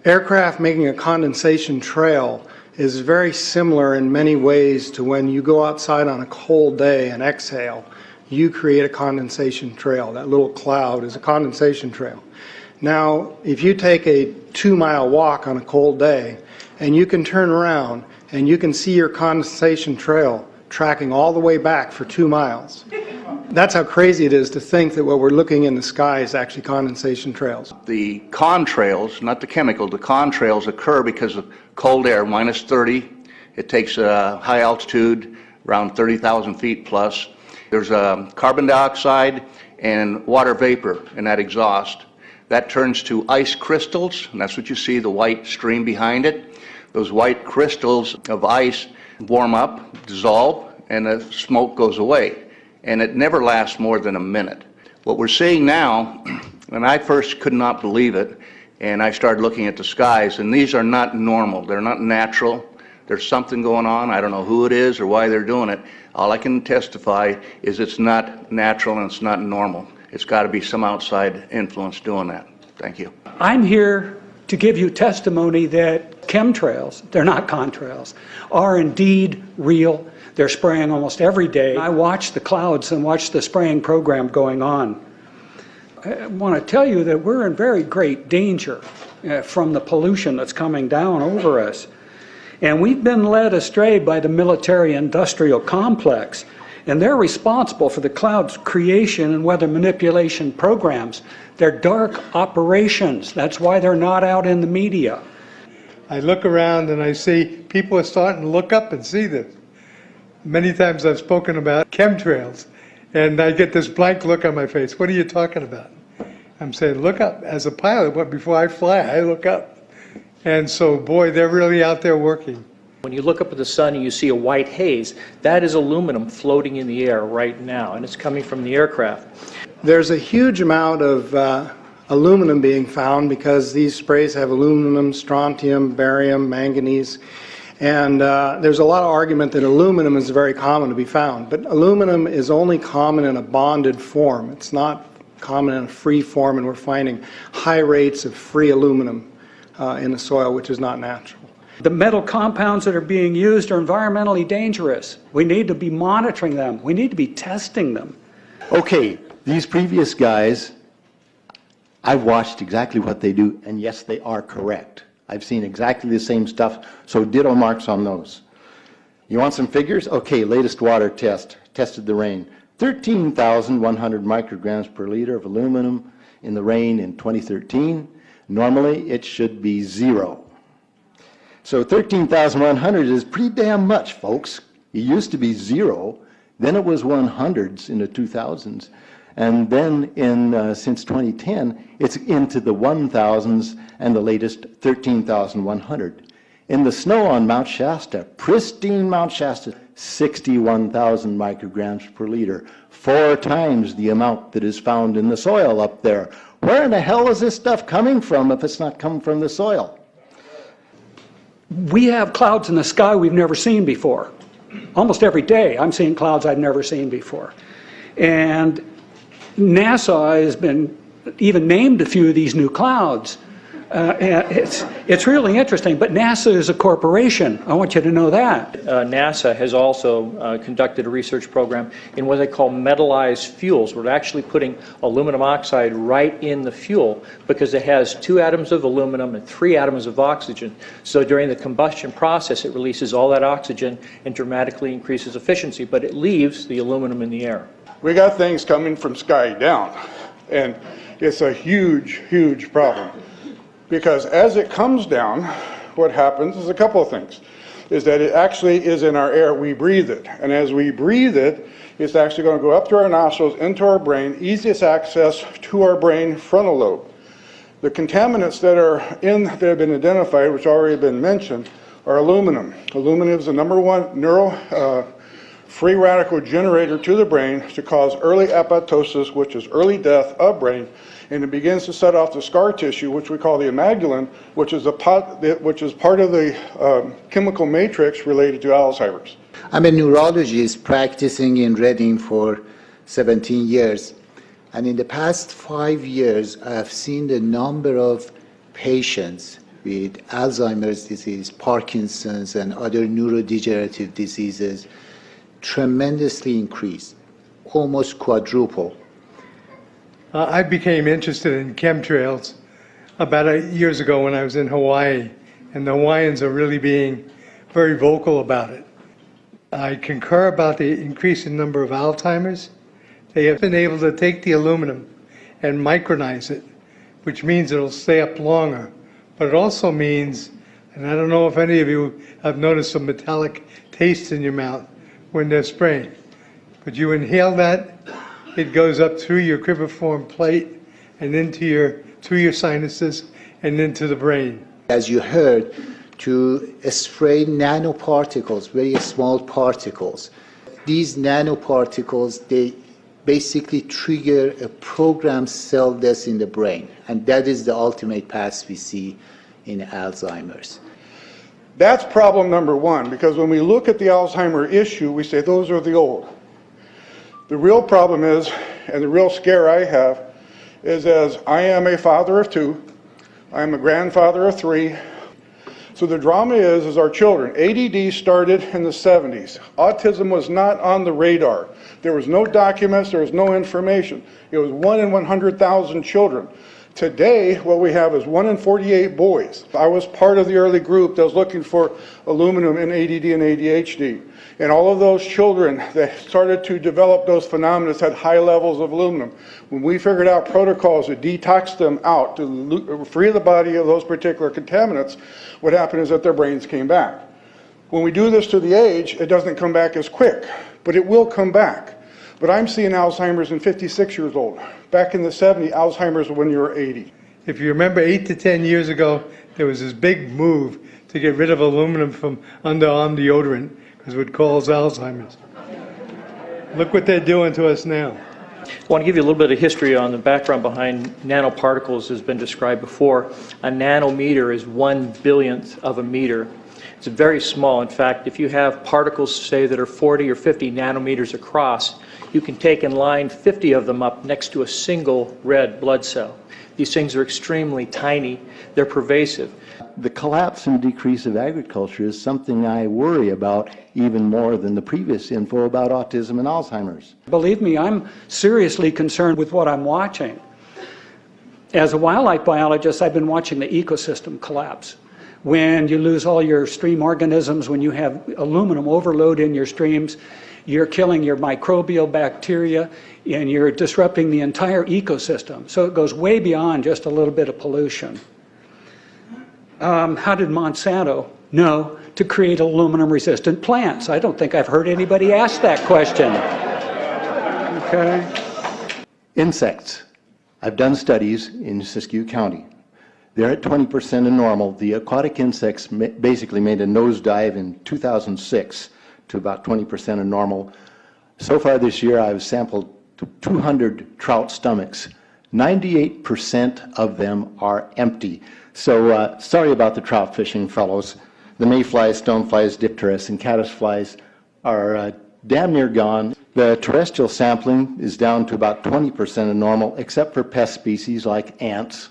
Aircraft making a condensation trail is very similar in many ways to when you go outside on a cold day and exhale. You create a condensation trail. That little cloud is a condensation trail. Now, if you take a 2-mile walk on a cold day and you can turn around and you can see your condensation trail tracking all the way back for 2 miles. That's how crazy it is to think that what we're looking in the sky is actually condensation trails. The contrails, not the chemical, the contrails occur because of cold air, minus 30. It takes a high altitude, around 30,000 feet plus. There's carbon dioxide and water vapor in that exhaust. That turns to ice crystals, and that's what you see, the white stream behind it. Those white crystals of ice warm up, dissolve, and the smoke goes away. And it never lasts more than a minute. What we're seeing now, and I first could not believe it, and I started looking at the skies, and these are not normal, they're not natural. There's something going on, I don't know who it is or why they're doing it. All I can testify is it's not natural and it's not normal. It's got to be some outside influence doing that. Thank you. I'm here to give you testimony that chemtrails, they're not contrails, are indeed real. They're spraying almost every day. I watch the clouds and watch the spraying program going on. I want to tell you that we're in very great danger from the pollution that's coming down over us. And we've been led astray by the military-industrial complex, and they're responsible for the cloud's creation and weather manipulation programs. They're dark operations. That's why they're not out in the media. I look around and I see people are starting to look up and see this. Many times I've spoken about chemtrails, and I get this blank look on my face. What are you talking about? I'm saying, look up. As a pilot, but before I fly, I look up. And so, boy, they're really out there working. When you look up at the sun and you see a white haze, that is aluminum floating in the air right now, and it's coming from the aircraft. There's a huge amount of aluminum being found because these sprays have aluminum, strontium, barium, manganese. And there's a lot of argument that aluminum is very common to be found, but aluminum is only common in a bonded form. It's not common in a free form, and we're finding high rates of free aluminum in the soil, which is not natural. The metal compounds that are being used are environmentally dangerous. We need to be monitoring them. We need to be testing them. Okay, these previous guys, I've watched exactly what they do, and yes, they are correct. I've seen exactly the same stuff, so ditto marks on those. You want some figures? Okay, latest water test, tested the rain. 13,100 micrograms per liter of aluminum in the rain in 2013. Normally, it should be 0. So 13,100 is pretty damn much, folks. It used to be 0, then it was 100s in the 2000s, and then since 2010, it's into the 1,000s and the latest 13,100. In the snow on Mount Shasta, pristine Mount Shasta, 61,000 micrograms per liter, 4 times the amount that is found in the soil up there. Where in the hell is this stuff coming from if it's not coming from the soil? We have clouds in the sky we've never seen before. Almost every day I'm seeing clouds I've never seen before. And NASA has been even named a few of these new clouds. It's really interesting, but NASA is a corporation. I want you to know that. NASA has also conducted a research program in what they call metallized fuels. We're actually putting aluminum oxide right in the fuel because it has 2 atoms of aluminum and 3 atoms of oxygen. So during the combustion process, it releases all that oxygen and dramatically increases efficiency, but it leaves the aluminum in the air. We got things coming from sky down, and it's a huge, huge problem. Because as it comes down, what happens is a couple of things. Is that it actually is in our air, we breathe it. And as we breathe it, it's actually going to go up to our nostrils, into our brain, easiest access to our brain frontal lobe. The contaminants that have been identified, which already been mentioned, are aluminum. Aluminum is the #1 free radical generator to the brain to cause early apoptosis, which is early death of brain, and it begins to set off the scar tissue, which we call the amygdalin, which is part of the chemical matrix related to Alzheimer's. I'm a neurologist practicing in Reading for 17 years, and in the past 5 years I have seen the number of patients with Alzheimer's disease, Parkinson's, and other neurodegenerative diseases tremendously increased, almost quadruple. I became interested in chemtrails about 8 years ago when I was in Hawaii, and the Hawaiians are really being very vocal about it. I concur about the increasing number of Alzheimer's. They have been able to take the aluminum and micronize it, which means it'll stay up longer. But it also means, and I don't know if any of you have noticed a metallic taste in your mouth when they're spraying, but you inhale that, it goes up through your cribriform plate and through your sinuses and into the brain. As you heard, to spray nanoparticles, very small particles. These nanoparticles, they basically trigger a programmed cell death in the brain, and that is the ultimate path we see in Alzheimer's. That's problem number one, because when we look at the Alzheimer issue, we say those are the old. The real problem is, and the real scare I have, is as I am a father of 2, I am a grandfather of 3. So the drama is our children. ADD started in the 70s. Autism was not on the radar. There was no documents, there was no information. It was 1 in 100,000 children. Today, what we have is 1 in 48 boys. I was part of the early group that was looking for aluminum in ADD and ADHD. And all of those children that started to develop those phenomena had high levels of aluminum. When we figured out protocols to detox them out, to free the body of those particular contaminants, what happened is that their brains came back. When we do this to the age, it doesn't come back as quick, but it will come back. But I'm seeing Alzheimer's in 56 years old. Back in the 70s, Alzheimer's when you were 80. If you remember 8 to 10 years ago, there was this big move to get rid of aluminum from underarm deodorant because it would cause Alzheimer's. Look what they're doing to us now. I want to give you a little bit of history on the background behind nanoparticles has been described before. A nanometer is 1/1000th of a meter. It's very small. In fact, if you have particles, say, that are 40 or 50 nanometers across, you can take and line 50 of them up next to a single red blood cell. These things are extremely tiny. They're pervasive. The collapse and decrease of agriculture is something I worry about even more than the previous info about autism and Alzheimer's. Believe me, I'm seriously concerned with what I'm watching. As a wildlife biologist, I've been watching the ecosystem collapse. When you lose all your stream organisms, when you have aluminum overload in your streams, you're killing your microbial bacteria and you're disrupting the entire ecosystem. So it goes way beyond just a little bit of pollution. How did Monsanto know to create aluminum-resistant plants? I don't think I've heard anybody ask that question. Okay. Insects. I've done studies in Siskiyou County. They're at 20% of normal. The aquatic insects basically made a nosedive in 2006 to about 20% of normal. So far this year, I've sampled 200 trout stomachs. 98% of them are empty. So sorry about the trout fishing, fellows. The mayflies, stoneflies, dipterus, and caddisflies are damn near gone. The terrestrial sampling is down to about 20% of normal, except for pest species like ants.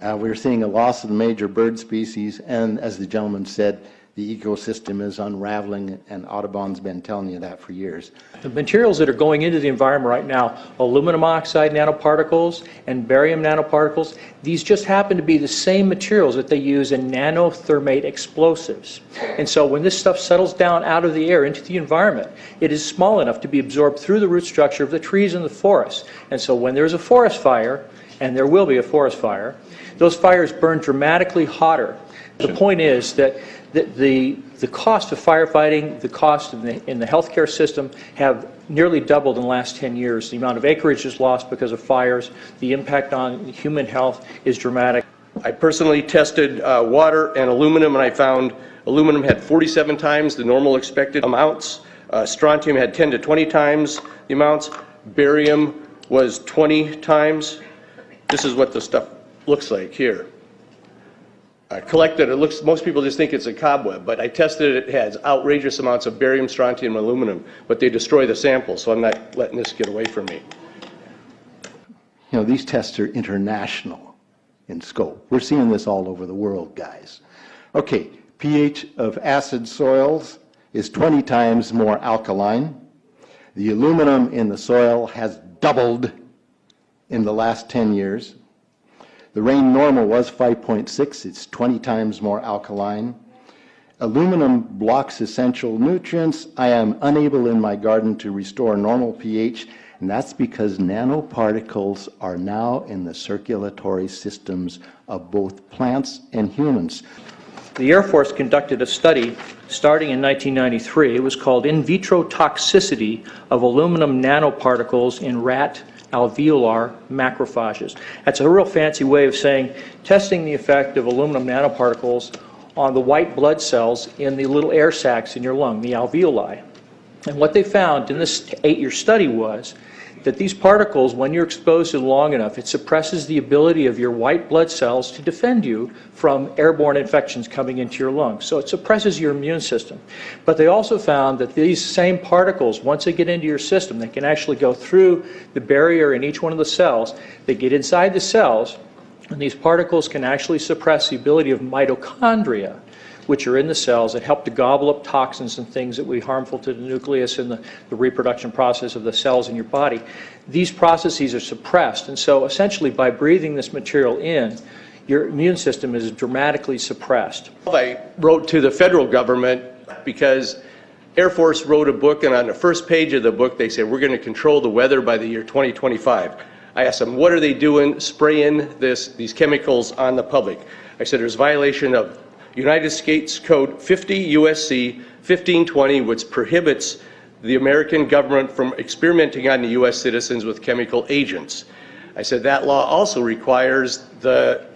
We're seeing a loss of the major bird species, and as the gentleman said, the ecosystem is unraveling, and Audubon's been telling you that for years. The materials that are going into the environment right now, aluminum oxide nanoparticles and barium nanoparticles, these just happen to be the same materials that they use in nanothermate explosives. And so when this stuff settles down out of the air into the environment, it is small enough to be absorbed through the root structure of the trees in the forest. And so when there's a forest fire, and there will be a forest fire, those fires burn dramatically hotter. The point is that the cost of firefighting, the cost in the healthcare system have nearly doubled in the last 10 years. The amount of acreage is lost because of fires. The impact on human health is dramatic. I personally tested water and aluminum, and I found aluminum had 47 times the normal expected amounts. Strontium had 10 to 20 times the amounts. Barium was 20 times. This is what the stuff looks like here. Collected, most people just think it's a cobweb, but I tested it. It has outrageous amounts of barium, strontium, and aluminum, but they destroy the sample, so I'm not letting this get away from me. You know, these tests are international. in scope. We're seeing this all over the world, guys. Okay, pH of acid soils is 20 times more alkaline. The aluminum in the soil has doubled in the last 10 years. The rain normal was 5.6. It's 20 times more alkaline. Aluminum blocks essential nutrients. I am unable in my garden to restore normal pH, and that's because nanoparticles are now in the circulatory systems of both plants and humans. The Air Force conducted a study starting in 1993. It was called In Vitro Toxicity of Aluminum Nanoparticles in Rat Alveolar Macrophages. That's a real fancy way of saying testing the effect of aluminum nanoparticles on the white blood cells in the little air sacs in your lung, the alveoli. And what they found in this 8-year study was that these particles, when you're exposed to them long enough, it suppresses the ability of your white blood cells to defend you from airborne infections coming into your lungs. So it suppresses your immune system. But they also found that these same particles, once they get into your system, they can actually go through the barrier in each one of the cells. They get inside the cells, and these particles can actually suppress the ability of mitochondria, which are in the cells that help to gobble up toxins and things that would be harmful to the nucleus and the reproduction process of the cells in your body. These processes are suppressed, and so essentially by breathing this material in, your immune system is dramatically suppressed. I wrote to the federal government because Air Force wrote a book, and on the first page of the book they said, we're going to control the weather by the year 2025. I asked them, what are they doing spraying these chemicals on the public? I said, there's violation of United States Code 50 USC 1520, which prohibits the American government from experimenting on the U.S. citizens with chemical agents. I said that law also requires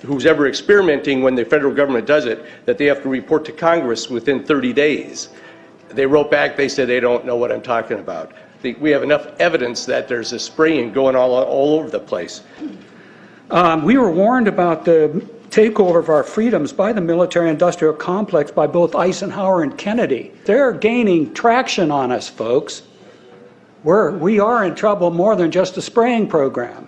who's ever experimenting, when the federal government does it, that they have to report to Congress within 30 days. They wrote back, they said they don't know what I'm talking about. We have enough evidence that there's a spraying going all over the place. We were warned about the takeover of our freedoms by the military-industrial complex by both Eisenhower and Kennedy. They're gaining traction on us, folks. We are in trouble more than just a spraying program.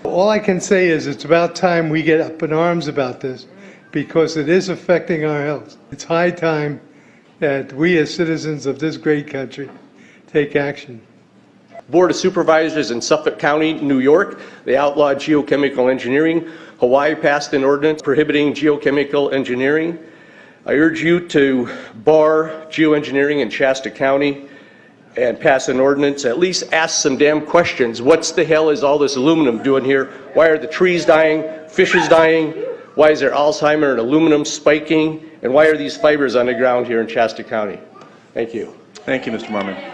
All I can say is it's about time we get up in arms about this, because it is affecting our health. It's high time that we as citizens of this great country take action. Board of Supervisors in Suffolk County, New York, they outlawed geochemical engineering. Hawaii passed an ordinance prohibiting geochemical engineering. I urge you to bar geoengineering in Shasta County and pass an ordinance. At least ask some damn questions. What the hell is all this aluminum doing here? Why are the trees dying, fishes dying? Why is there Alzheimer and aluminum spiking? And why are these fibers on the ground here in Shasta County? Thank you. Thank you, Mr. Marmon.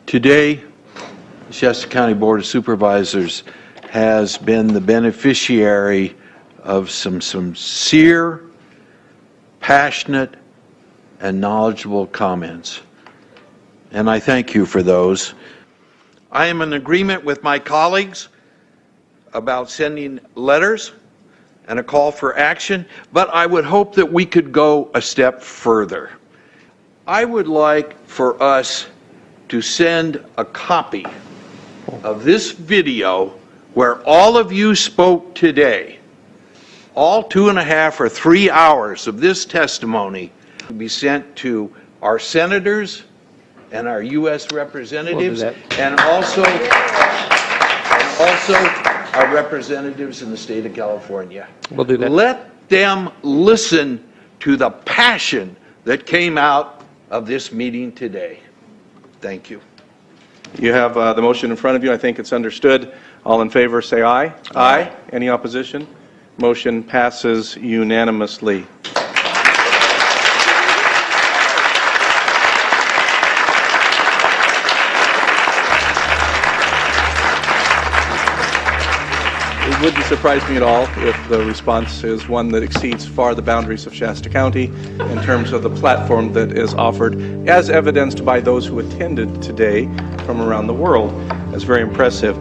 Today, the Shasta County Board of Supervisors has been the beneficiary of some sincere, passionate, and knowledgeable comments. And I thank you for those. I am in agreement with my colleagues about sending letters and a call for action, but I would hope that we could go a step further. I would like for us to send a copy of this video where all of you spoke today, all 2.5 or 3 hours of this testimony, to be sent to our senators and our U.S. representatives, and also our representatives in the state of California. We'll do that. Let them listen to the passion that came out of this meeting today. Thank you. You have the motion in front of you. I think it's understood. All in favor say aye. Aye. Any opposition? Motion passes unanimously. It wouldn't surprise me at all if the response is one that exceeds far the boundaries of Shasta County in terms of the platform that is offered, as evidenced by those who attended today from around the world. That's very impressive.